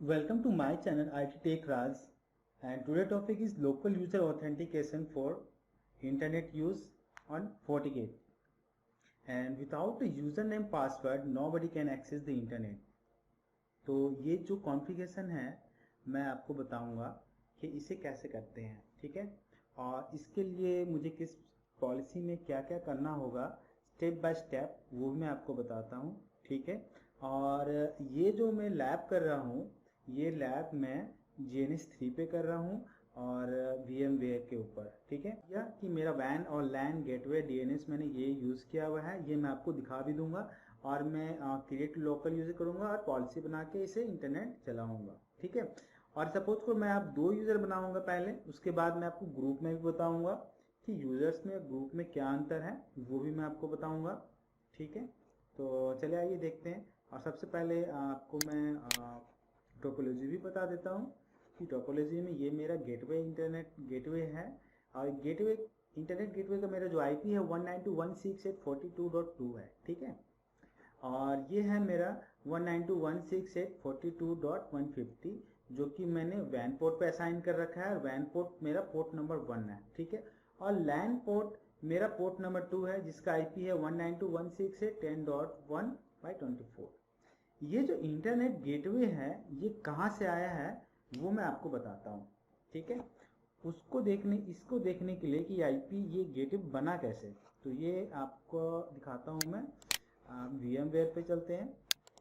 Welcome to my channel IT Tech Raj, and today topic is local user authentication for internet use on FortiGate. And without a username password nobody can access the internet. तो ये जो configuration है मैं आपको बताऊंगा कि इसे कैसे करते हैं, ठीक है। और इसके लिए मुझे किस पॉलिसी में क्या क्या करना होगा स्टेप बाय स्टेप वो भी मैं आपको बताता हूँ, ठीक है। और ये जो मैं लैब कर रहा हूँ ये लैब मैं GNS3 पे कर रहा हूँ और VMware के ऊपर, ठीक है। या कि मेरा WAN और LAN गेटवे DNS मैंने ये यूज़ किया हुआ है, ये मैं आपको दिखा भी दूंगा। और मैं क्रिएट लोकल यूज़र करूंगा और पॉलिसी बना के इसे इंटरनेट चलाऊंगा, ठीक है। और सपोज को मैं आप 2 यूज़र बनाऊंगा पहले, उसके बाद मैं आपको ग्रुप में भी बताऊंगा कि यूज़र्स में ग्रुप में क्या अंतर है वो भी मैं आपको बताऊंगा, ठीक है। तो चलिए आइए देखते हैं। और सबसे पहले आपको मैं टोपोलॉजी भी बता देता हूँ कि टोपोलॉजी में ये मेरा गेटवे इंटरनेट गेटवे है। और गेटवे इंटरनेट गेटवे का मेरा जो IP है 192.168.42.2 है, ठीक है। और ये है मेरा 192.168.42.150 जो कि मैंने WAN पोर्ट पे असाइन कर रखा है। और WAN पोर्ट मेरा पोर्ट नंबर 1 है, ठीक है। और LAN पोर्ट मेरा पोर्ट नंबर 2 है जिसका IP है 192.168.10.1/24। ये जो इंटरनेट गेटवे है ये कहाँ से आया है वो मैं आपको बताता हूँ, ठीक है। इसको देखने के लिए कि IP ये गेटवे बना कैसे, तो ये आपको दिखाता हूँ मैं। VMware पे चलते हैं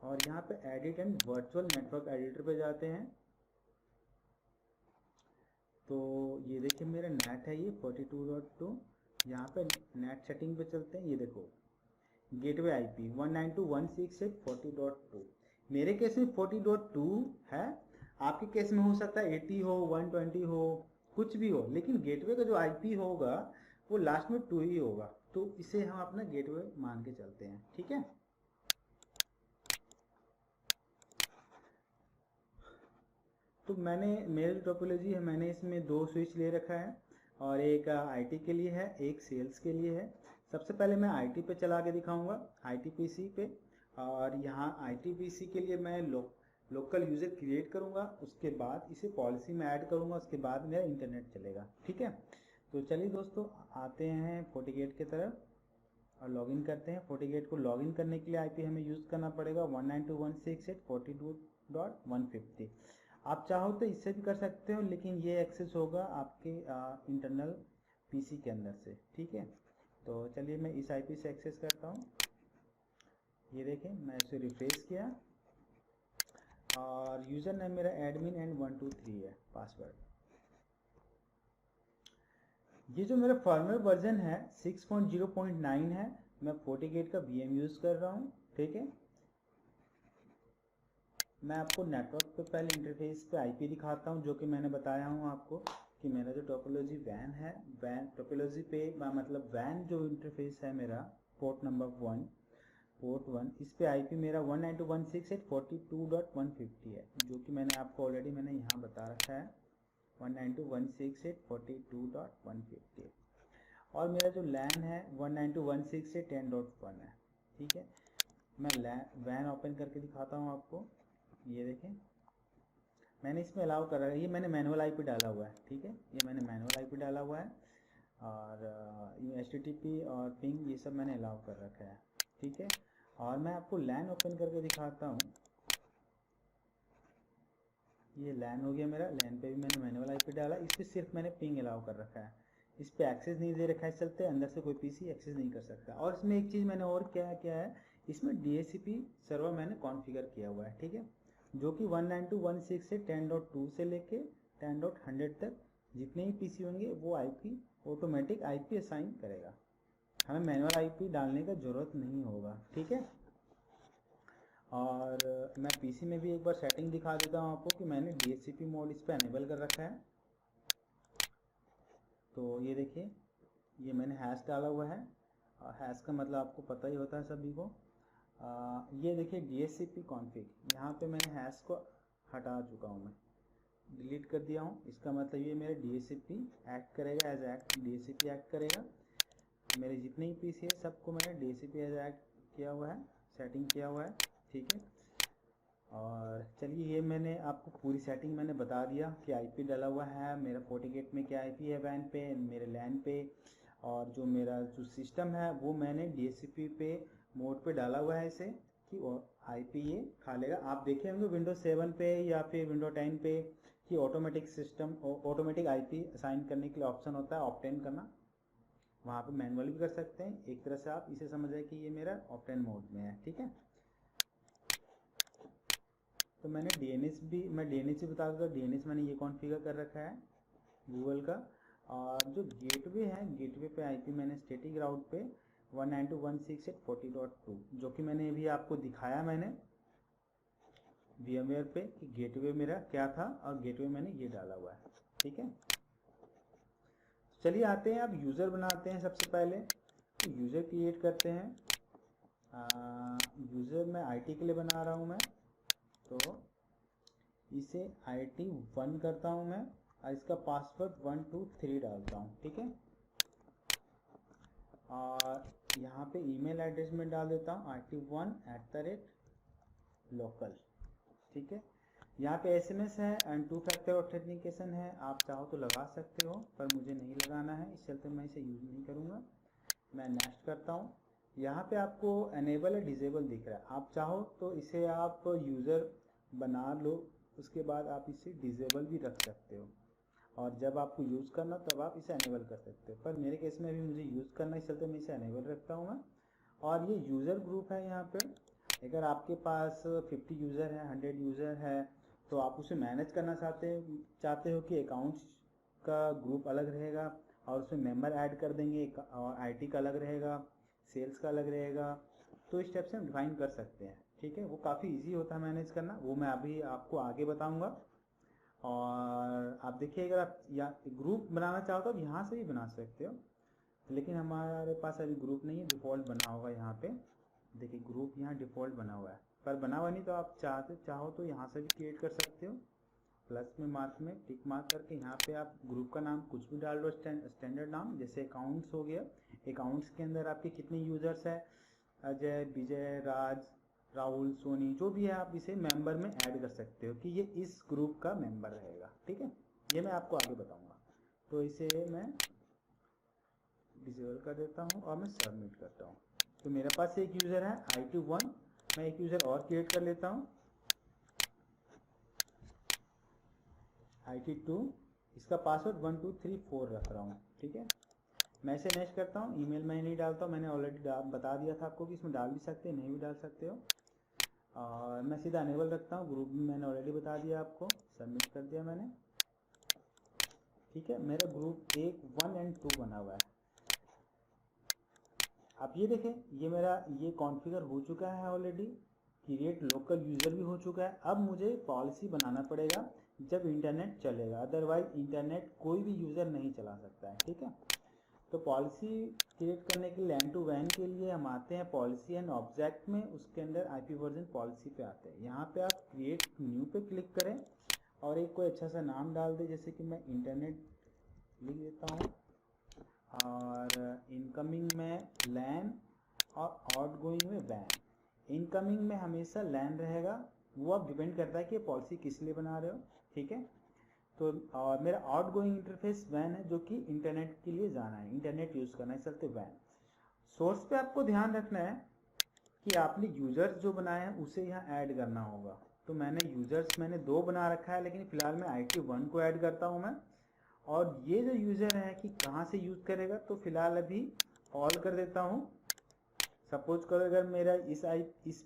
और यहाँ पे edit and virtual network editor पे जाते हैं। तो ये देखिए मेरा नेट है ये 42.2। यहाँ पे नेट सेटिंग पे चलते हैं। ये देखो गेटवे IP 192.168.40.2। मेरे केस में 40.2 है, आपके केस में हो सकता है 80 हो, 120 हो, कुछ भी हो, लेकिन गेटवे का जो IP होगा वो लास्ट में 2 ही होगा। तो इसे हम अपना गेटवे मान के चलते हैं, ठीक है। तो मेरी टोपोलॉजी है, मैंने इसमें 2 स्विच ले रखा है और एक IT के लिए है, एक सेल्स के लिए है। सबसे पहले मैं IT पे चला के दिखाऊंगा, IT PC पे। और यहाँ IT PC के लिए मैं लोकल यूज़र क्रिएट करूंगा, उसके बाद इसे पॉलिसी में ऐड करूंगा, उसके बाद मेरा इंटरनेट चलेगा, ठीक है। तो चलिए दोस्तों आते हैं FortiGate की तरफ और लॉगिन करते हैं। FortiGate को लॉगिन करने के लिए IP हमें यूज़ करना पड़ेगा 192.168.42.150। आप चाहो तो इससे भी कर सकते हो, लेकिन ये एक्सेस होगा आपके इंटरनल PC के अंदर से, ठीक है। तो चलिए मैं इस IP से एक्सेस करता हूँ। ये देखें मैं इसे रिफ्रेश किया और यूज़र नेम मेरा एडमिन एंड 123 है, पासवर्ड। ये जो मेरा फर्मवेयर वर्जन है 6.0.9 है। मैं FortiGate का VM यूज़ कर रहा हूँ, ठीक है। मैं आपको नेटवर्क पे पहले इंटरफेस पे IP दिखाता हूँ जो कि मैंने बताया हूँ आपको कि मेरा जो टोपोलॉजी WAN है, WAN टोपोलॉजी पे मतलब WAN जो इंटरफेस है मेरा पोर्ट नंबर 1, पोर्ट 1, इस पे IP मेरा 192.168.42.150 है, जो कि मैंने आपको ऑलरेडी मैंने यहाँ बता रखा है 192.168.42.150। और मेरा जो LAN है 192.168.10.1 है, ठीक है। मैं WAN ओपन करके दिखाता हूँ आपको। ये देखें मैंने इसमें अलाउ कर रखा है, ये मैंने मैनुअल IP डाला हुआ है, ठीक है। ये मैंने मैनुअल IP डाला हुआ है और HTTP और पिंग ये सब मैंने अलाउ कर रखा है, ठीक है। और मैं आपको LAN ओपन करके दिखाता हूँ। ये LAN हो गया मेरा। LAN पे भी मैंने मैनुअल IP डाला, इस पर सिर्फ मैंने पिंग अलाउ कर रखा है, इस पर एक्सेस नहीं दे रखा है, चलते अंदर से कोई PC एक्सेस नहीं कर सकता। और इसमें एक चीज़ मैंने और क्या किया है, इसमें DHCP सर्वर मैंने कॉन्फ़िगर किया हुआ है, ठीक है, जो कि 192.168.10.2 से लेके 10.100 तक जितने ही PC होंगे वो IP ऑटोमेटिक IP असाइन करेगा, हमें मैनुअल IP डालने का ज़रूरत नहीं होगा, ठीक है। और मैं PC में भी एक बार सेटिंग दिखा देता हूँ आपको कि मैंने DHCP मोड इस पर अनेबल कर रखा है। तो ये देखिए ये मैंने हैश डाला हुआ है, हैश का मतलब आपको पता ही होता है सभी को। ये देखिए DHCP कॉन्फ़िग, यहाँ पे मैंने हैश को हटा चुका हूँ, मैं डिलीट कर दिया हूँ। इसका मतलब ये मेरे DHCP एक्ट करेगा, एज एक्ट DHCP एक्ट करेगा। मेरे जितने ही PC है सबको मैंने DHCP एज एक्ट किया हुआ है, सेटिंग किया हुआ है, ठीक है। और चलिए ये मैंने आपको पूरी सेटिंग मैंने बता दिया कि आईपी डाला हुआ है मेरा FortiGate में, क्या आईपी है वैन पे, मेरे लैन पे, और जो मेरा जो सिस्टम है वो मैंने DHCP पे मोड पे डाला हुआ है इसे कि आईपी ये खा लेगा। आप देखे होंगे विंडोज 7 पे या फिर विंडोज 10 पे कि ऑटोमेटिक आईपी असाइन करने के लिए ऑप्शन होता है ऑप्टेन करना, वहाँ पे मैनुअली भी कर सकते हैं। एक तरह से आप इसे समझ जाए कि ये मेरा ऑप्टेन मोड में है, ठीक है। तो मैंने DNS से बता दूँ, DNS मैंने ये कॉन्फ़िगर कर रखा है गूगल का। और जो गेटवे है, गेटवे पे आईपी मैंने स्टैटिक राउट पे 192.168.40.2 जो कि मैंने अभी आपको दिखाया मैंने VMware पे कि गेटवे मेरा क्या था, और गेटवे मैंने ये डाला हुआ है, ठीक है। चलिए आते हैं, अब यूज़र बनाते हैं। सबसे पहले तो यूज़र क्रिएट करते हैं। यूज़र मैं IT के लिए बना रहा हूँ मैं, तो इसे IT1 करता हूँ मैं, और इसका पासवर्ड 123 डालता हूँ, ठीक है। और यहाँ पे ईमेल एड्रेस में डाल देता हूँ IT1@local, ठीक है। यहाँ पे SMS है एंड 2 फैक्टर ऑथेंटिकेशन है, आप चाहो तो लगा सकते हो पर मुझे नहीं लगाना है, इस चलते मैं इसे यूज़ नहीं करूँगा। मैं नेक्स्ट करता हूँ। यहाँ पे आपको एनेबल या डिजेबल दिख रहा है, आप चाहो तो इसे आप यूज़र बना लो, उसके बाद आप इसे डिजेबल भी रख सकते हो, और जब आपको यूज़ करना तब आप इसे एनेबल कर सकते हो। पर मेरे केस में अभी मुझे यूज़ करना, इस चलते मैं इसे एनेबल रखता हूँ मैं। और ये यूज़र ग्रुप है, यहाँ पे अगर आपके पास 50 यूज़र है, 100 यूज़र है, तो आप उसे मैनेज करना चाहते हो कि अकाउंट्स का ग्रुप अलग रहेगा और उसमें मेंबर ऐड कर देंगे, और IT का अलग रहेगा, सेल्स का अलग रहेगा, तो इस टाइप से हम डिफाइन कर सकते हैं, ठीक है। वो काफ़ी इजी होता है मैनेज करना, वो मैं अभी आपको आगे बताऊंगा। और आप देखिए, अगर आप या ग्रुप बनाना चाहो तो आप यहाँ से भी बना सकते हो, लेकिन हमारे पास अभी ग्रुप नहीं है, डिफ़ॉल्ट बना होगा यहाँ पे। देखिए ग्रुप यहाँ डिफ़ॉल्ट बना हुआ है, पर बना हुआ नहीं तो आप चाहो तो यहाँ से भी क्रिएट कर सकते हो। प्लस में मार्क में टिक मार्क करके यहाँ पे आप ग्रुप का नाम कुछ भी डाल दो, स्टैंडर्ड नाम, जैसे अकाउंट्स हो गया। अकाउंट्स के अंदर आपके कितने यूज़र्स है, अजय, विजय, राज, राहुल, सोनी, जो भी है, आप इसे मेंबर में ऐड कर सकते हो कि ये इस ग्रुप का मेंबर रहेगा, ठीक है। ये मैं आपको आगे बताऊंगा। तो इसे मैं डिसेबल कर देता हूँ और मैं सबमिट करता हूँ। तो मेरे पास एक यूज़र है IT1, मैं एक यूज़र और क्रिएट कर लेता हूँ IT2, इसका पासवर्ड 1234 रख रहा हूँ, ठीक है। मैं इसे नेक्स्ट करता हूँ। ईमेल मैं नहीं डालता हूँ, मैंने ऑलरेडी बता दिया था आपको कि इसमें डाल भी सकते हैं, नहीं भी डाल सकते हो। और मैं सीधा अनेबल रखता हूँ, ग्रुप में मैंने ऑलरेडी बता दिया आपको, सबमिट कर दिया मैंने, ठीक है। मेरा ग्रुप 1 और 2 बना हुआ है। आप ये देखें, ये मेरा कॉन्फ़िगर हो चुका है ऑलरेडी, क्रिएट लोकल यूज़र भी हो चुका है। अब मुझे पॉलिसी बनाना पड़ेगा जब इंटरनेट चलेगा, अदरवाइज इंटरनेट कोई भी यूज़र नहीं चला सकता है, ठीक है। तो पॉलिसी क्रिएट करने के लिए लैन टू वैन के लिए हम आते हैं पॉलिसी एंड ऑब्जेक्ट में, उसके अंदर IP वर्जन पॉलिसी पे आते हैं। यहाँ पे आप क्रिएट न्यू पे क्लिक करें और एक कोई अच्छा सा नाम डाल दें, जैसे कि मैं इंटरनेट लिख देता हूँ, और इनकमिंग में लैन और आउटगोइंग में वैन। इनकमिंग में हमेशा लैन रहेगा, वो अब डिपेंड करता है कि पॉलिसी किस लिए बना रहे हो, ठीक है। तो और मेरा आउटगोइंग इंटरफेस वैन है, जो कि इंटरनेट के लिए जाना है, इंटरनेट यूज़ करना है, चलते वैन। सोर्स पे आपको ध्यान रखना है कि आपने यूज़र्स जो बनाए हैं उसे यहाँ ऐड करना होगा। तो मैंने यूज़र्स 2 बना रखा है, लेकिन फ़िलहाल मैं IT1 को ऐड करता हूँ मैं। और ये जो यूज़र है कि कहाँ से यूज़ करेगा, तो फिलहाल अभी ऑल कर देता हूँ। सपोज करो अगर मेरा इस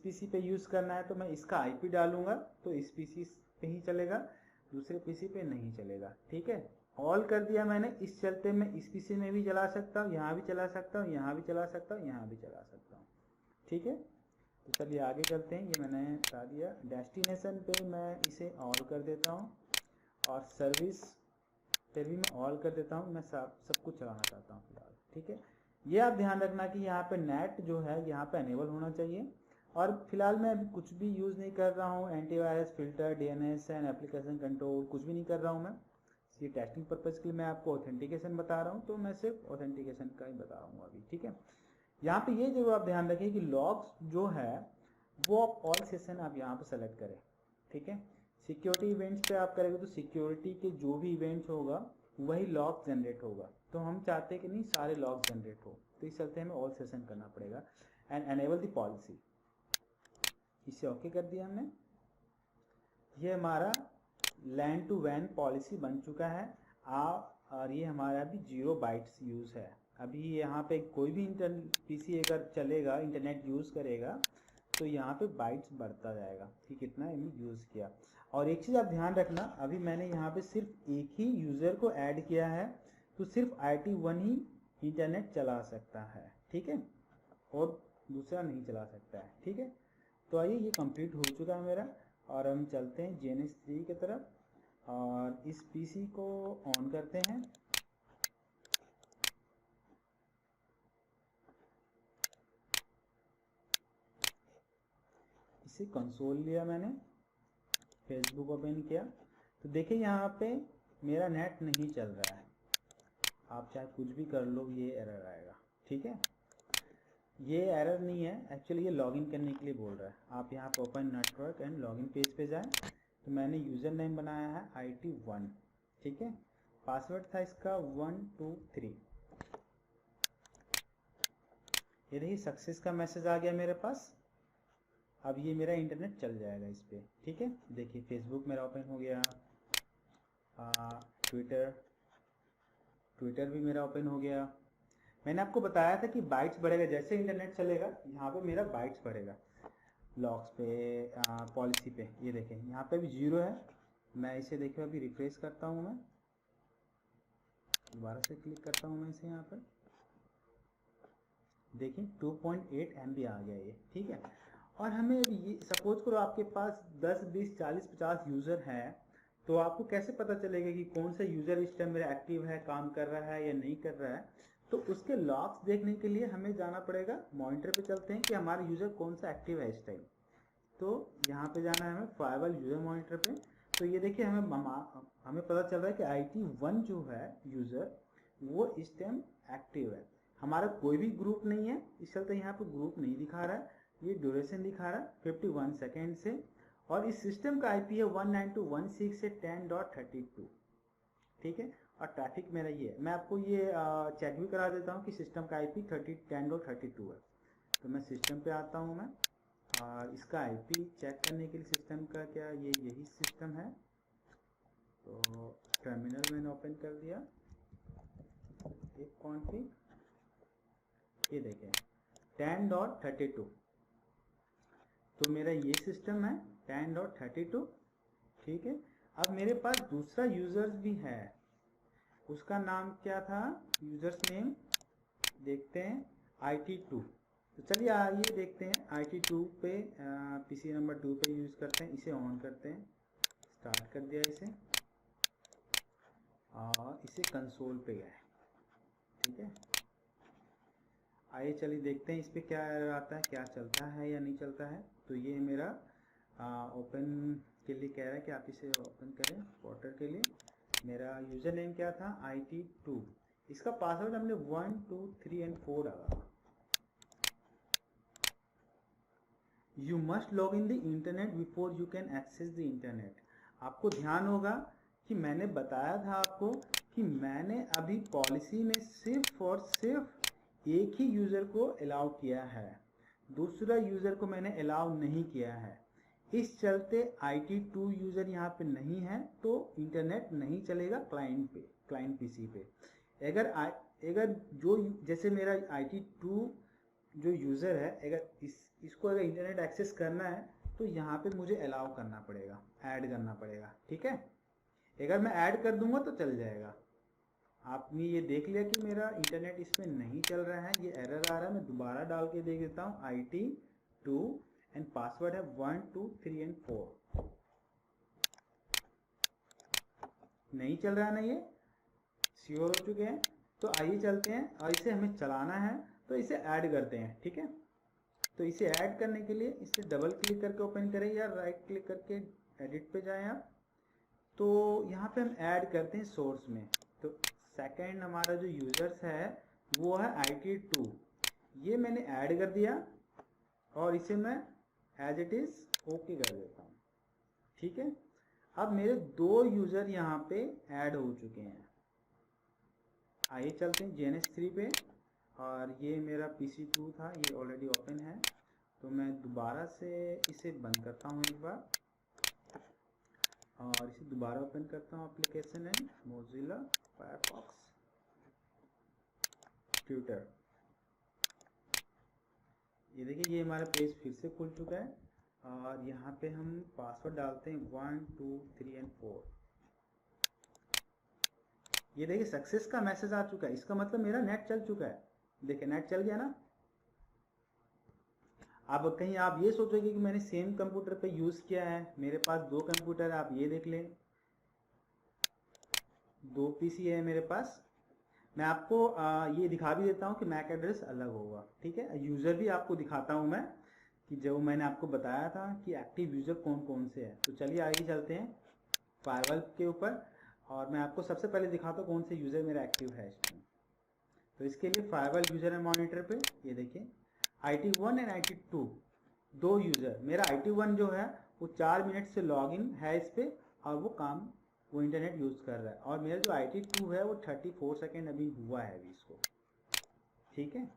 PC पे यूज़ करना है तो मैं इसका IP डालूंगा, तो इस PC पे ही चलेगा, दूसरे PC पे नहीं चलेगा, ठीक है। ऑल कर दिया मैंने, इस चलते मैं इस PC में भी चला सकता हूँ, यहाँ भी चला सकता हूँ, यहाँ भी चला सकता हूँ, यहाँ भी चला सकता हूँ, ठीक है। तो चलिए आगे चलते हैं। ये मैंने बता दिया। डेस्टिनेशन पे मैं इसे ऑल कर देता हूँ, और सर्विस पे भी मैं ऑल कर देता हूँ। मैं सब कुछ चलाना चाहता हूँ फिलहाल, ठीक है। ये आप ध्यान रखना कि यहाँ पे नेट जो है यहाँ पे अनेबल होना चाहिए। और फिलहाल मैं अभी कुछ भी यूज़ नहीं कर रहा हूँ, antivirus, filter, DNS and application control कुछ भी नहीं कर रहा हूँ मैं। ये टेस्टिंग पर्पज़ के लिए मैं आपको ऑथेंटिकेशन बता रहा हूँ, तो मैं सिर्फ ऑथेंटिकेशन का ही बता रहा हूँ अभी, ठीक है। यहाँ पे ये जरूर आप ध्यान रखें कि लॉग्स जो है वो आप ऑल सेशन आप यहाँ पे सेलेक्ट करें, ठीक है। सिक्योरिटी इवेंट्स पे आप करेंगे तो सिक्योरिटी के जो भी इवेंट्स होगा वही लॉग जनरेट होगा, तो हम चाहते हैं कि नहीं सारे लॉग जनरेट हो, तो इस चलते हमें ऑल सेशन करना पड़ेगा एंड एनेबल द पॉलिसी। इसे ओके कर दिया हमने। ये हमारा लैन टू वैन पॉलिसी बन चुका है। और ये हमारा अभी 0 बाइट्स यूज़ है। अभी यहाँ पे कोई भी पीसी अगर चलेगा, इंटरनेट यूज़ करेगा, तो यहाँ पे बाइट्स बढ़ता जाएगा कि कितना एमबी यूज़ किया। और एक चीज़ आप ध्यान रखना, अभी मैंने यहाँ पे सिर्फ एक ही यूज़र को ऐड किया है, तो सिर्फ IT1 ही इंटरनेट चला सकता है, ठीक है, और दूसरा नहीं चला सकता है, ठीक है। तो आइए, ये कंप्लीट हो चुका है मेरा, और हम चलते हैं GNS3 की तरफ और इस पीसी को ऑन करते हैं। इसे कंसोल लिया मैंने, फेसबुक ओपन किया, तो देखिए यहाँ पे मेरा नेट नहीं चल रहा है। आप चाहे कुछ भी कर लो, ये एरर आएगा, ठीक है। ये एरर नहीं है, एक्चुअली ये लॉगिन करने के लिए बोल रहा है। आप यहाँ पे open network and login page पे जाएं, तो मैंने यूज़र नेम बनाया है IT1, ठीक है। पासवर्ड था इसका 123। ये देखिए सक्सेस का मैसेज आ गया मेरे पास। अब ये मेरा इंटरनेट चल जाएगा इस पर, ठीक है। देखिए फेसबुक मेरा ओपन हो गया, ट्विटर भी मेरा ओपन हो गया। मैंने आपको बताया था कि बाइट्स बढ़ेगा, जैसे इंटरनेट चलेगा यहाँ पे मेरा बाइट्स बढ़ेगा लॉग्स पे, पॉलिसी पे। ये देखें यहाँ पे भी 0 है। मैं इसे देखिए अभी रिफ्रेश करता हूँ, मैं दोबारा से क्लिक करता हूँ मैं इसे, यहाँ पर देखिए 2.8 MB आ गया ये, ठीक है। और हमें ये सपोज करो आपके पास 10, 20, 40, 50 यूज़र हैं, तो आपको कैसे पता चलेगा कि कौन सा यूज़र इस टाइम मेरा एक्टिव है, काम कर रहा है या नहीं कर रहा है। तो उसके लॉग्स देखने के लिए हमें जाना पड़ेगा, मॉनिटर पे चलते हैं कि हमारा यूज़र कौन सा एक्टिव है इस टाइम। तो यहाँ पे जाना है हमें फायरवॉल यूज़र मॉनिटर पे। तो ये देखिए हमें पता चल रहा है कि IT1 जो है यूज़र, वो इस टाइम एक्टिव है। हमारा कोई भी ग्रुप नहीं है, इस चलते यहाँ पे ग्रुप नहीं दिखा रहा है। ये ड्यूरेशन दिखा रहा है 51 सेकेंड से, और इस सिस्टम का IP है 192.168 से 10.32, ठीक है। और ट्रैफिक मेरा ये है। मैं आपको ये चेक भी करा देता हूँ कि सिस्टम का IP 10.32 है। तो मैं सिस्टम पे आता हूँ मैं, और इसका IP चेक करने के लिए सिस्टम का क्या ये यही सिस्टम है। तो टर्मिनल मैंने ओपन कर दिया, एक कॉन्फ़िग, ये देखें 10.32, तो मेरा ये सिस्टम है 10.32, ठीक है। अब मेरे पास दूसरा यूज़र्स भी है, उसका नाम क्या था, यूज़र्स नेम देखते हैं IT2। तो चलिए आइए देखते हैं IT2 पे, PC नंबर 2 पे यूज़ करते हैं, इसे ऑन करते हैं। स्टार्ट कर दिया इसे, और इसे कंसोल पे गए, ठीक है। आइए चलिए देखते हैं इस पर क्या आता है, क्या चलता है या नहीं चलता है। तो ये मेरा ओपन के लिए कह रहा है कि आप इसे ओपन करें पोर्टल के लिए। मेरा यूज़र नेम क्या था, IT2। इसका पासवर्ड हमने 1, 2, 3 and 4 डाला। You must log in the internet before you can access the internet. आपको ध्यान होगा कि मैंने बताया था आपको कि मैंने अभी पॉलिसी में सिर्फ और सिर्फ एक ही यूज़र को अलाउ किया है, दूसरा यूज़र को मैंने अलाउ नहीं किया है। इस चलते IT2 यूज़र यहाँ पे नहीं है, तो इंटरनेट नहीं चलेगा क्लाइंट पे, क्लाइंट पीसी पे। अगर जो जैसे मेरा IT2 जो यूज़र है, अगर इसको अगर इंटरनेट एक्सेस करना है तो यहाँ पे मुझे अलाउ करना पड़ेगा, ऐड करना पड़ेगा, ठीक है। अगर मैं ऐड कर दूंगा तो चल जाएगा। आपने ये देख लिया कि मेरा इंटरनेट इसमें नहीं चल रहा है, ये एरर आ रहा है। मैं दोबारा डाल के देख देता हूँ, IT2 एंड पासवर्ड है 1, 2, 3 and 4। नहीं चल रहा है ना, ये श्योर हो चुके हैं। तो आइए चलते हैं, और इसे हमें चलाना है तो इसे ऐड करते हैं, ठीक है। तो इसे ऐड करने के लिए इसे डबल क्लिक करके ओपन करें या राइट क्लिक करके एडिट पे जाएं आप। तो यहाँ पे हम ऐड करते हैं सोर्स में। तो सेकंड हमारा जो यूज़र्स है वो है IT2, ये मैंने ऐड कर दिया और इसे मैं एज इट इज़ ओके कर देता हूँ। ठीक है। अब मेरे 2 यूज़र यहाँ पे ऐड हो चुके हैं। आइए चलते हैं GNS3 पे, और ये मेरा PC2 था, ये ऑलरेडी ओपन है, तो मैं दोबारा से इसे बंद करता हूँ एक बार, और इसे दोबारा ओपन करता हूँ। एप्लीकेशन है मोजिला फायरफॉक्स ट्यूटर। ये देखिए ये हमारा पेज फिर से खुल चुका है, और यहाँ पे हम पासवर्ड डालते हैं 1 2 3 और 4। ये देखिए सक्सेस का मैसेज आ चुका है, इसका मतलब मेरा नेट चल चुका है। देखिए नेट चल गया ना। अब कहीं आप ये सोचोगे कि मैंने सेम कंप्यूटर पे यूज़ किया है, मेरे पास 2 कंप्यूटर है, आप ये देख लें 2 PC है मेरे पास। मैं आपको ये दिखा भी देता हूँ कि मैक एड्रेस अलग होगा, ठीक है। यूज़र भी आपको दिखाता हूँ मैं, कि जो मैंने आपको बताया था कि एक्टिव यूज़र कौन कौन से हैं। तो चलिए आगे चलते हैं फायरवॉल के ऊपर, और मैं आपको सबसे पहले दिखाता हूँ कौन से यूज़र मेरा एक्टिव है इसमें। तो इसके लिए फायरवॉल यूज़र है मॉनिटर पे, ये देखिए IT1 एंड IT2 2 यूज़र। मेरा IT1 जो है वो 4 मिनट से लॉगिन है इस पर, और वो इंटरनेट यूज़ कर रहा है, और मेरा जो IT2 है वो 34 सेकेंड अभी हुआ है अभी इसको, ठीक है।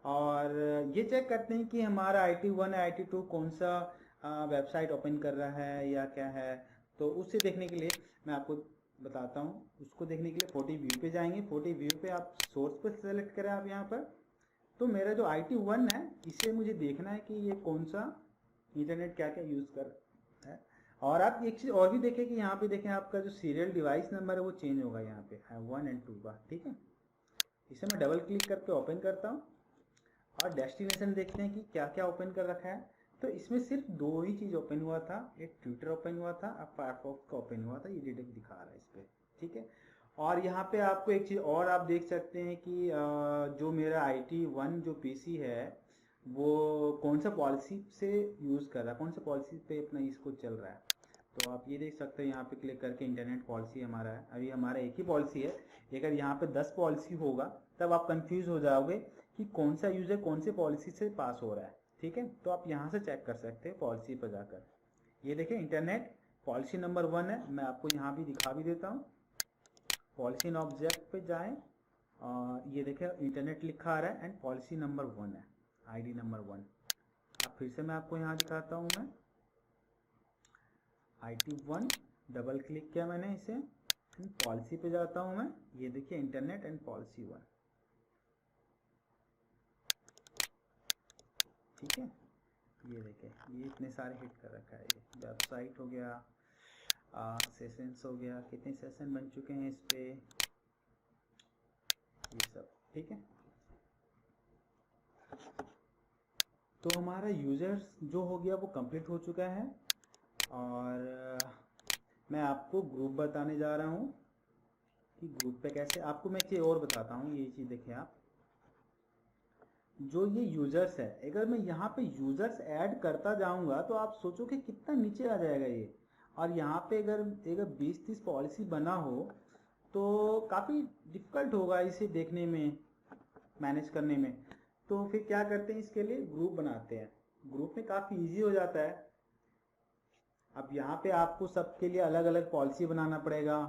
और ये चेक करते हैं कि हमारा IT1 या IT2 कौन सा वेबसाइट ओपन कर रहा है या क्या है। तो उससे देखने के लिए मैं आपको बताता हूँ। उसको देखने के लिए 40 व्यू पे जाएंगे। 40 व्यू पे आप सोर्स पे सेलेक्ट करें आप यहाँ पर। तो मेरा जो IT1 है इसे मुझे देखना है कि ये कौन सा इंटरनेट क्या क्या यूज़ कर रहा है। और आप एक चीज़ और भी देखें कि यहाँ पे देखें आपका जो सीरियल डिवाइस नंबर है वो चेंज होगा यहाँ पे 1 और 2 का, ठीक है। इसे मैं डबल क्लिक करके ओपन करता हूँ, और डेस्टिनेशन देखते हैं कि क्या क्या ओपन कर रखा है। तो इसमें सिर्फ 2 ही चीज़ ओपन हुआ था, एक ट्विटर ओपन हुआ था, अब फायरफॉक्स का ओपन हुआ था, ये डिटेक्ट दिखा रहा है इस पर, ठीक है। और यहाँ पे आपको एक चीज़ और आप देख सकते हैं कि जो मेरा IT1 जो PC है वो कौन सा पॉलिसी से यूज़ कर रहा है, कौन सा पॉलिसी पे अपना इसको चल रहा है। तो आप ये देख सकते हैं यहाँ पे क्लिक करके इंटरनेट पॉलिसी हमारा है, अभी हमारा एक ही पॉलिसी है। अगर यहाँ पे 10 पॉलिसी होगा तब आप कंफ्यूज हो जाओगे कि कौन सा यूज़र कौन से पॉलिसी से पास हो रहा है, ठीक है। तो आप यहाँ से चेक कर सकते हैं पॉलिसी पर जाकर। ये देखिए इंटरनेट पॉलिसी नंबर 1 है, मैं आपको यहाँ भी दिखा भी देता हूँ। पॉलिसी इन ऑब्जेक्ट पे जाएं, ये देखिए इंटरनेट लिखा आ रहा है एंड पॉलिसी नंबर 1 है, ID नंबर 1। अब फिर से मैं आपको यहाँ दिखाता हूँ। मैं IT1 डबल क्लिक किया मैंने इसे, पॉलिसी पे जाता हूँ मैं, ये देखिए इंटरनेट एंड पॉलिसी 1, ठीक है। ये देखिए ये इतने सारे हिट कर रखा है, ये वेबसाइट हो गया, सेशंस हो गया, कितने सेशन बन चुके हैं इस पे, ये सब, ठीक है। तो हमारा यूजर्स जो हो गया वो कंप्लीट हो चुका है, और मैं आपको ग्रुप बताने जा रहा हूँ कि ग्रुप पे कैसे। आपको मैं एक चीज़ और बताता हूँ, ये चीज़ देखिए आप, जो ये यूजर्स है, अगर मैं यहाँ पे यूजर्स ऐड करता जाऊंगा तो आप सोचो कि कितना नीचे आ जाएगा ये। और यहाँ पे अगर 20-30 पॉलिसी बना हो तो काफ़ी डिफिकल्ट होगा इसे देखने में, मैनेज करने में। तो फिर क्या करते हैं, इसके लिए ग्रुप बनाते हैं। ग्रुप में काफ़ी इजी हो जाता है। अब यहाँ पे आपको सबके लिए अलग अलग पॉलिसी बनाना पड़ेगा,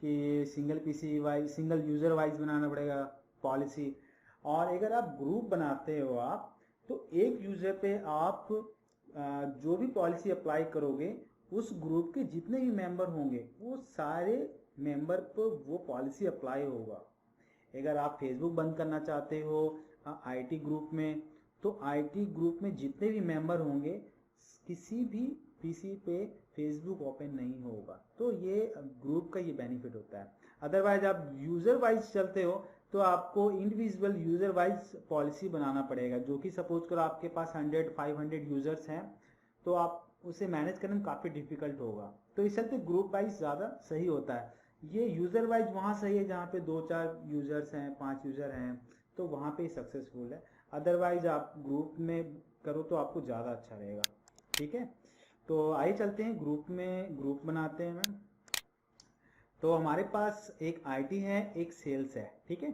कि single PC wise, single user wise बनाना पड़ेगा पॉलिसी। और अगर आप ग्रुप बनाते हो आप, तो एक यूज़र पे आप जो भी पॉलिसी अप्लाई करोगे उस ग्रुप के जितने भी मेंबर होंगे वो सारे मेंबर पर वो पॉलिसी अप्लाई होगा। अगर आप फेसबुक बंद करना चाहते हो IT ग्रुप में, तो IT ग्रुप में जितने भी मेंबर होंगे किसी भी PC पे फेसबुक ओपन नहीं होगा। तो ये ग्रुप का ये बेनिफिट होता है। अदरवाइज आप यूज़र वाइज चलते हो तो आपको इंडिविजुअल यूज़र वाइज पॉलिसी बनाना पड़ेगा, जो कि सपोज करो आपके पास 100-500 यूज़र्स हैं, तो आप उसे मैनेज करने में काफ़ी डिफिकल्ट होगा। तो इस चलते ग्रुप वाइज ज़्यादा सही होता है। ये यूज़र वाइज वहाँ सही है जहाँ पे 2-4 यूज़र्स हैं, 5 यूज़र हैं, तो वहाँ पे सक्सेसफुल है। अदरवाइज आप ग्रुप में करो तो आपको ज़्यादा अच्छा रहेगा, ठीक है। तो आइए चलते हैं ग्रुप में, ग्रुप बनाते हैं मैम। तो हमारे पास एक IT है, एक सेल्स है, ठीक है।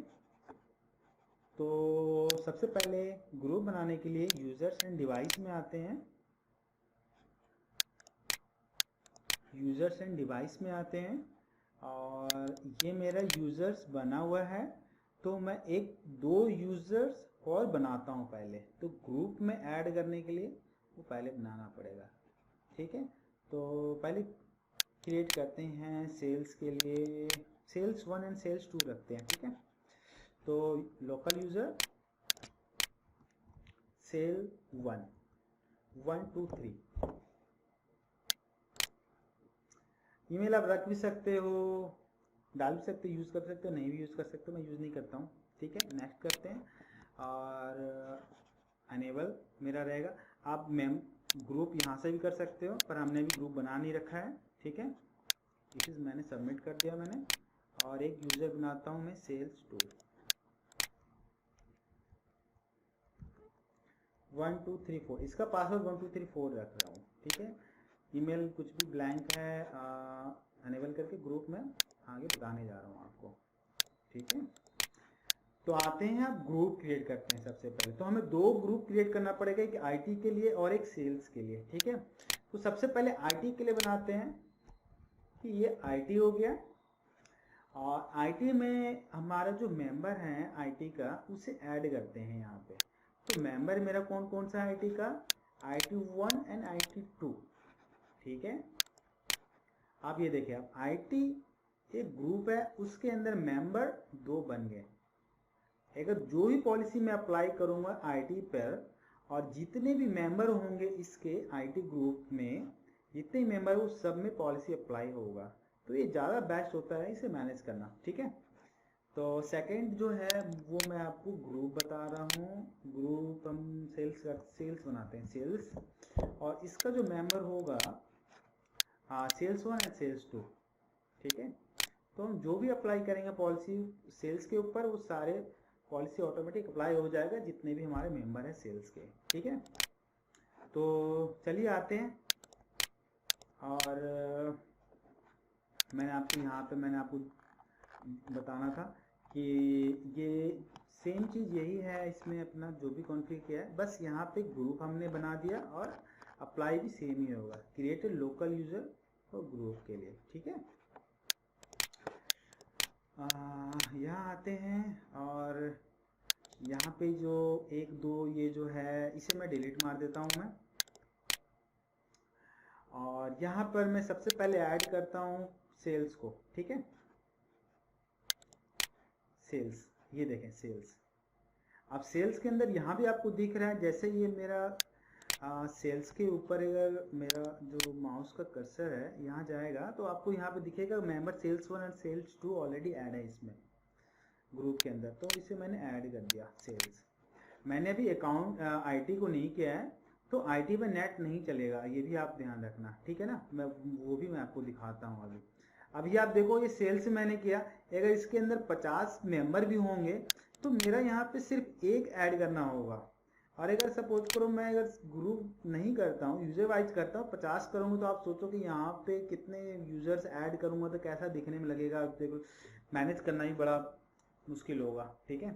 तो सबसे पहले ग्रुप बनाने के लिए यूजर्स एंड डिवाइस में आते हैं। यूज़र्स एंड डिवाइस में आते हैं और ये मेरा यूज़र्स बना हुआ है, तो मैं एक दो यूज़र्स और बनाता हूँ पहले। तो ग्रुप में ऐड करने के लिए वो पहले बनाना पड़ेगा, ठीक है। तो पहले क्रिएट करते हैं सेल्स के लिए, सेल्स 1 एंड सेल्स 2 रखते हैं, ठीक है। तो लोकल यूज़र सेल 1 1 2 3। ईमेल आप रख भी सकते हो, डाल भी सकते हो, यूज़ कर सकते हो, नहीं भी यूज़ कर सकते हो, मैं यूज़ नहीं करता हूँ, ठीक है। नेक्स्ट करते हैं और अनेबल मेरा रहेगा। आप ग्रुप यहाँ से भी कर सकते हो, पर हमने भी ग्रुप बना नहीं रखा है, ठीक है। इस मैंने सबमिट कर दिया मैंने, और एक यूज़र बनाता हूँ मैं सेल्स 2 1 2 3 4। इसका पासवर्ड 1 2 3 4 रख रहा हूँ, ठीक है। ईमेल कुछ भी ब्लैंक है, अनेबल करके ग्रुप में आगे बताने जा रहा हूँ आपको, ठीक है। तो आते हैं, आप ग्रुप क्रिएट करते हैं। सबसे पहले तो हमें दो ग्रुप क्रिएट करना पड़ेगा, एक आईटी के लिए और एक सेल्स के लिए, ठीक है। तो सबसे पहले आईटी के लिए बनाते हैं कि ये आईटी हो गया, और आईटी में हमारा जो मेंबर है आईटी का उसे ऐड करते हैं यहाँ पे। तो मेंबर मेरा कौन कौन सा आईटी का, IT1 एंड IT2, ठीक है। आप ये देखिए, आप आईटी एक ग्रुप है, उसके अंदर मेंबर दो बन गए। अगर जो भी पॉलिसी मैं अप्लाई करूंगा आईटी पर, और जितने भी मेंबर होंगे इसके आईटी ग्रुप में, जितने मेंबर उस सब में पॉलिसी अप्लाई होगा। तो ये ज़्यादा बेस्ट होता है इसे मैनेज करना, ठीक है। तो सेकंड जो है वो मैं आपको ग्रुप बता रहा हूँ। ग्रुप हम सेल्स बनाते हैं, सेल्स, और इसका जो मेंबर होगा सेल्स 1 एंड सेल्स 2, ठीक है। तो हम जो भी अप्लाई करेंगे पॉलिसी सेल्स के ऊपर, वो सारे पॉलिसी ऑटोमेटिक अप्लाई हो जाएगा जितने भी हमारे मेंबर हैं सेल्स के, ठीक है। तो चलिए आते हैं, और मैंने आपको बताना था कि ये सेम चीज़ यही है इसमें, अपना जो भी कॉन्फ़िगर किया है, बस यहाँ पे ग्रुप हमने बना दिया और अप्लाई भी सेम ही होगा, क्रिएट लोकल यूज़र और ग्रुप के लिए, ठीक है। यहाँ आते हैं, और यहाँ पे जो एक दो ये जो है इसे मैं डिलीट मार देता हूँ मैं, और यहाँ पर मैं सबसे पहले ऐड करता हूँ सेल्स को, ठीक है। सेल्स, ये देखें सेल्स। अब सेल्स के अंदर यहाँ भी आपको दिख रहा है, जैसे ये मेरा सेल्स के ऊपर अगर मेरा जो माउस का कर्सर है यहाँ जाएगा, तो आपको यहाँ पे दिखेगा मेंबर सेल्स 1 और सेल्स 2 ऑलरेडी ऐड है इसमें ग्रुप के अंदर। तो इसे मैंने ऐड कर दिया सेल्स। मैंने अभी अकाउंट आईटी को नहीं किया है, तो आईटी पे नेट नहीं चलेगा, ये भी आप ध्यान रखना, ठीक है ना। वो भी मैं आपको दिखाता हूँ अभी। अभी आप देखो ये सेल्स मैंने किया, अगर इसके अंदर 50 मेंबर भी होंगे तो मेरा यहाँ पे सिर्फ एक ऐड करना होगा। और अगर सपोज करो मैं अगर ग्रुप नहीं करता हूँ, यूजर वाइज करता हूँ, 50 करूँगा, तो आप सोचो कि यहाँ पे कितने यूजर्स ऐड करूँगा तो कैसा दिखने में लगेगा। देखो मैनेज करना ही बड़ा मुश्किल होगा, ठीक है।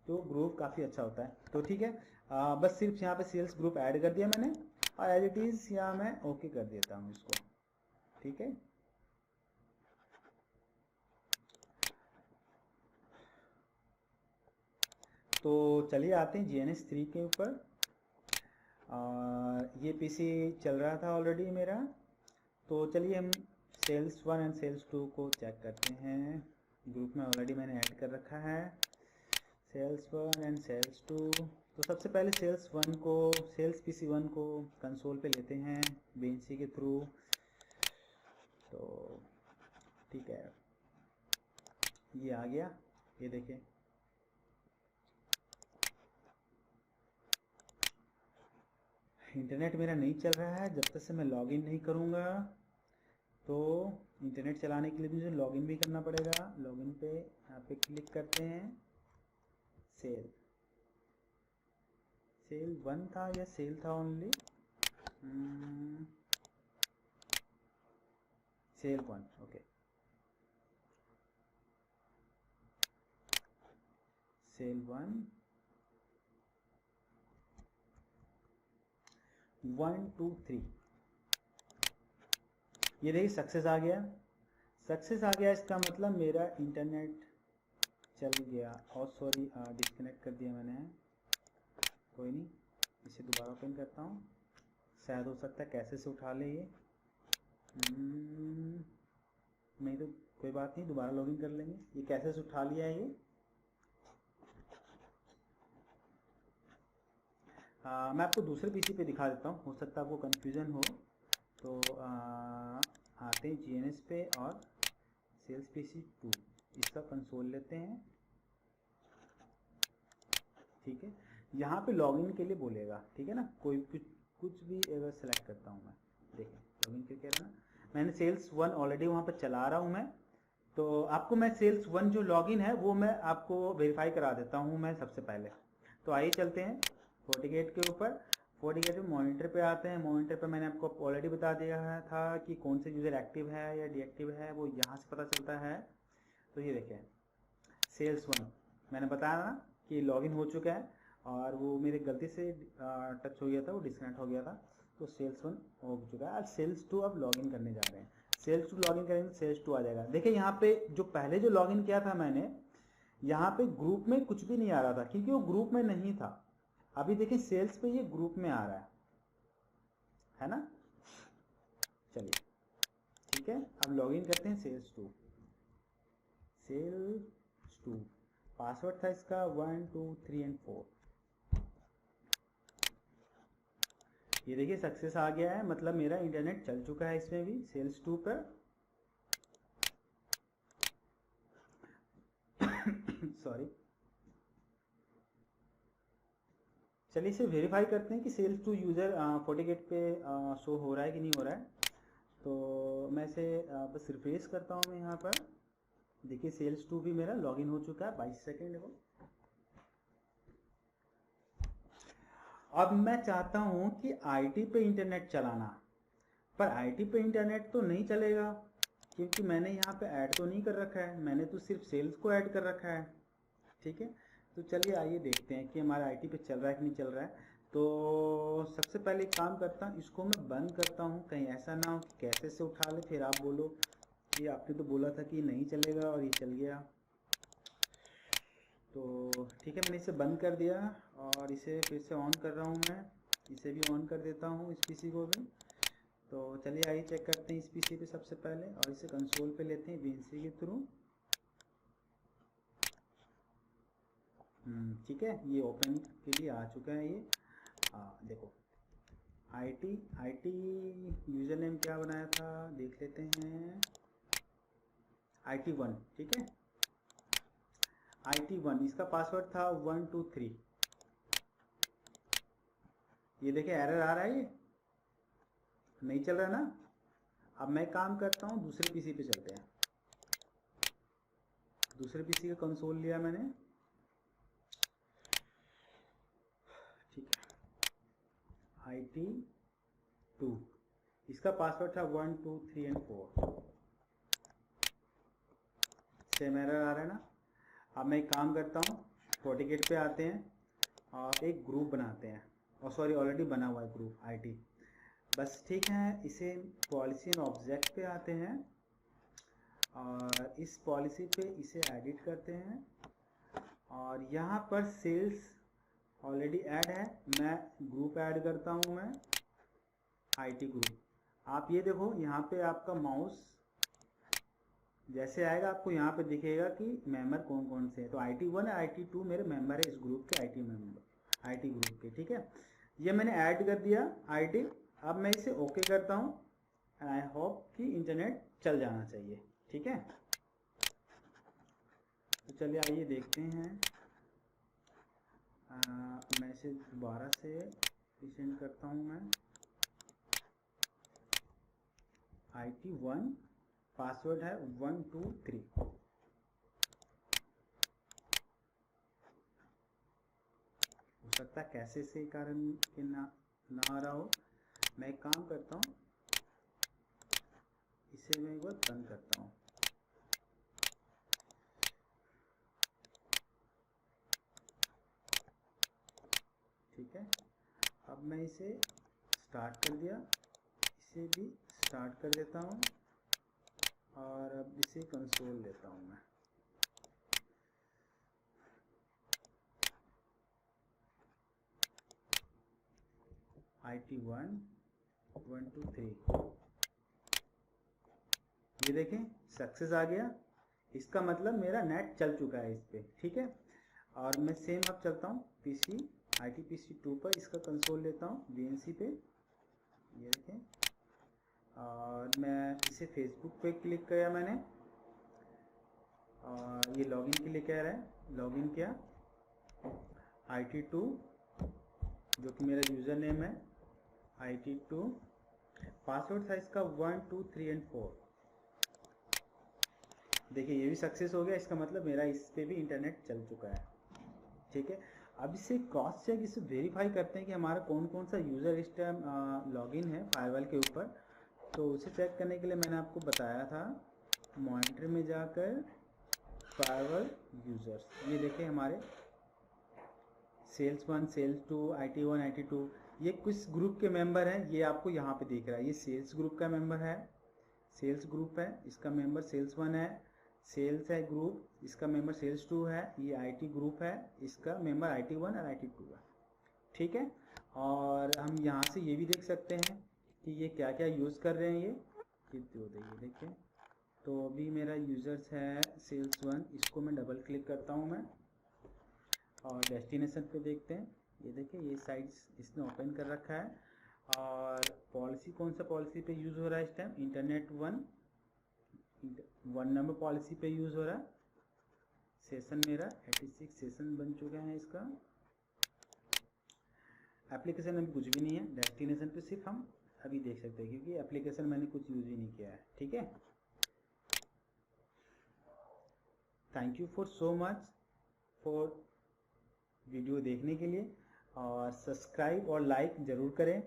तो ग्रुप काफ़ी अच्छा होता है। तो ठीक है, बस सिर्फ यहाँ पे सेल्स ग्रुप ऐड कर दिया मैंने, और एज इट इज़ यहाँ मैं ओके कर देता हूँ इसको, ठीक है। तो चलिए आते हैं GNS3 के ऊपर। ये पीसी चल रहा था ऑलरेडी मेरा, तो चलिए हम सेल्स 1 एंड सेल्स 2 को चेक करते हैं। ग्रुप में ऑलरेडी मैंने ऐड कर रखा है सेल्स 1 एंड सेल्स 2। तो सबसे पहले सेल्स पीसी 1 को कंसोल पे लेते हैं BNC के थ्रू। तो ठीक है, ये आ गया, ये देखें। इंटरनेट मेरा नहीं चल रहा है, जब तक से मैं लॉगिन नहीं करूँगा। तो इंटरनेट चलाने के लिए मुझे लॉगिन भी करना पड़ेगा। लॉगिन पे यहाँ पे क्लिक करते हैं। सेल 1 था या सेल था ओनली, सेल 1, ओके। सेल 1 1 2 3, ये देखिए सक्सेस आ गया। सक्सेस आ गया इसका मतलब मेरा इंटरनेट चल गया। और सॉरी डिस्कनेक्ट कर दिया मैंने, कोई नहीं, इसे दोबारा ओपन करता हूँ, शायद हो सकता है कैसे से उठा ले ये। नहीं तो कोई बात नहीं, दोबारा लॉगिन कर लेंगे। ये कैसे से उठा लिया है ये। मैं आपको दूसरे पीसी पे दिखा देता हूँ, हो सकता है आपको कन्फ्यूज़न हो। तो आते हैं जीएनएस पे और सेल्स पीसी 2 इसका कंसोल लेते हैं। ठीक है, यहाँ पे लॉगिन के लिए बोलेगा, ठीक है ना, कोई कुछ भी अगर सेलेक्ट करता हूँ मैं, देखिए लॉगिन के कह रहा ना, मैंने सेल्स 1 ऑलरेडी वहाँ पर चला रहा हूँ मैं। तो आपको मैं सेल्स 1 जो लॉगिन है वो मैं आपको वेरीफाई करा देता हूँ मैं सबसे पहले। तो आइए चलते हैं FortiGate के ऊपर। FortiGate में मॉनिटर पे आते हैं। मॉनिटर पे मैंने आपको ऑलरेडी बता दिया था कि कौन से यूज़र एक्टिव है या डीएक्टिव है, वो यहाँ से पता चलता है। तो ये देखें सेल्स 1 मैंने बताया ना कि लॉगिन हो चुका है, और वो मेरे गलती से टच हो गया था, वो डिस्कनेक्ट हो गया था। तो सेल्स 1 हो चुका है। आज सेल्स 2 अब लॉगिन करने जा रहे हैं। सेल्स 2 लॉगिन करेंगे, सेल्स 2 आ जाएगा। देखिए यहाँ पे जो पहले जो लॉगिन किया था मैंने, यहाँ पे ग्रुप में कुछ भी नहीं आ रहा था क्योंकि वो ग्रुप में नहीं था। अभी देखिए सेल्स पे ये ग्रुप में आ रहा है ना। चलिए ठीक है, अब लॉगिन करते हैं सेल्स 2। सेल्स 2 पासवर्ड था इसका 1 2 3 एंड 4। ये देखिए सक्सेस आ गया है, मतलब मेरा इंटरनेट चल चुका है इसमें भी सेल्स 2 पर। सॉरी, चलिए इसे वेरीफाई करते हैं कि सेल्स 2 यूज़र FortiGate पे शो हो रहा है कि नहीं हो रहा है। तो मैं इसे बस रिफ्रेश करता हूँ मैं यहाँ पर। देखिए सेल्स 2 भी मेरा लॉगिन हो चुका है। 22 सेकेंड देखो। अब मैं चाहता हूँ कि आईटी पे इंटरनेट चलाना, पर आईटी पे इंटरनेट तो नहीं चलेगा क्योंकि मैंने यहाँ पे ऐड तो नहीं कर रखा है, मैंने तो सिर्फ सेल्स को ऐड कर रखा है। ठीक है, तो चलिए आइए देखते हैं कि हमारा आईटी पे चल रहा है कि नहीं चल रहा है। तो सबसे पहले एक काम करता हूँ, इसको मैं बंद करता हूँ, कहीं ऐसा ना हो कि कैसे से उठा ले फिर आप बोलो कि आपने तो बोला था कि नहीं चलेगा और ये चल गया। तो ठीक है, मैंने इसे बंद कर दिया और इसे फिर से ऑन कर रहा हूँ मैं। इसे भी ऑन कर देता हूँ, इस पीसी को भी। तो चलिए आइए चेक करते हैं इस पीसी पे सबसे पहले, और इसे कंसोल पे लेते हैं VNC के थ्रू। ठीक है, ये ओपन के लिए आ चुका है ये। देखो आईटी यूज़र नेम क्या बनाया था देख लेते हैं, IT1। ठीक है, IT1 इसका पासवर्ड था 1 2 3। ये देखिए एरर आ रहा है, ये नहीं चल रहा ना। अब मैं काम करता हूँ, दूसरे पीसी पे चलते हैं। दूसरे पीसी का कंसोल लिया मैंने। ठीक है, IT2 इसका पासवर्ड था 1 2 3 एंड 4। सेम एरर आ रहा है ना। अब मैं एक काम करता हूँ, FortiGate पे आते हैं और एक ग्रुप बनाते हैं, और सॉरी ऑलरेडी बना हुआ है ग्रुप IT। बस ठीक है, इसे पॉलिसी एंड ऑब्जेक्ट पे आते हैं और इस पॉलिसी पे इसे एडिट करते हैं, और यहाँ पर सेल्स ऑलरेडी ऐड है, मैं ग्रुप ऐड करता हूँ मैं IT ग्रुप। आप ये देखो यहाँ पे आपका माउस जैसे आएगा आपको यहाँ पे दिखेगा कि मेंबर कौन कौन से हैं। तो IT1 है, IT2 मेरे मेंबर है इस ग्रुप के, IT ग्रुप के। ठीक है, ये मैंने ऐड कर दिया IT। अब मैं इसे ओके करता हूँ एंड आई होप कि इंटरनेट चल जाना चाहिए। ठीक है, तो चलिए आइए देखते हैं। मैं इसे दोबारा से रिसेंड करता हूँ मैं। IT1 पासवर्ड है 1 2 3। हो सकता है कैसे से कारण के ना आ रहा हो। मैं एक काम करता हूँ, इसे मैं एक बार बंद करता हूँ। ठीक है, अब मैं इसे स्टार्ट कर दिया, इसे भी स्टार्ट कर देता हूँ और अब इसे कंसोल लेता हूँ मैं। IT1 1 2 3 ये देखें सक्सेस आ गया। इसका मतलब मेरा नेट चल चुका है इस पे, ठीक है। और मैं सेम अब चलता हूँ PC ITPC2 पर, इसका कंसोल लेता हूँ VNC पे, ये देखें। और मैं इसे फेसबुक पे क्लिक किया मैंने और ये लॉगिन के लिए कह रहा है, लॉगिन किया। IT2 जो कि मेरा यूज़र नेम है, IT2 पासवर्ड था इसका 1 2 3 और 4। देखिए ये भी सक्सेस हो गया। इसका मतलब मेरा इस पे भी इंटरनेट चल चुका है, ठीक है। अब इसे क्रॉस चेक, इसे वेरीफाई करते हैं कि हमारा कौन कौन सा यूज़र इस टाइम लॉगिन है फायरवॉल के ऊपर। तो उसे चेक करने के लिए मैंने आपको बताया था मॉनिटर में जाकर फायरवॉल यूज़र्स, ये देखें हमारे सेल्स1 सेल्स2 IT1 IT2 ये कुछ ग्रुप के मेंबर हैं। ये आपको यहाँ पे दिख रहा है, ये सेल्स ग्रुप का मेंबर है, सेल्स ग्रुप है, इसका मेंबर सेल्स1 है। सेल्स है ग्रुप, इसका मेंबर सेल्स2 है। ये IT ग्रुप है, इसका मेंबर IT1 और IT2 है, ठीक है। और हम यहाँ से ये भी देख सकते हैं कि ये क्या क्या यूज़ कर रहे हैं। ये देखें। तो अभी मेरा यूज़र्स है सेल्स1, इसको मैं डबल क्लिक करता हूँ मैं और डेस्टिनेशन पे देखते हैं। ये देखिए ये साइट्स इसने ओपन कर रखा है। और पॉलिसी कौन सा पॉलिसी पे यूज़ हो रहा है इस टाइम, इंटरनेट 1 नंबर पॉलिसी पे यूज़ हो रहा है। सेशन मेरा 86 सेशन बन चुका है इसका। एप्लीकेशन अभी कुछ भी नहीं है, डेस्टिनेशन पे सिर्फ हम अभी देख सकते हैं क्योंकि एप्लीकेशन मैंने कुछ यूज़ ही नहीं किया है, ठीक है। Thank you for so much for video देखने के लिए और सब्सक्राइब और लाइक ज़रूर करें।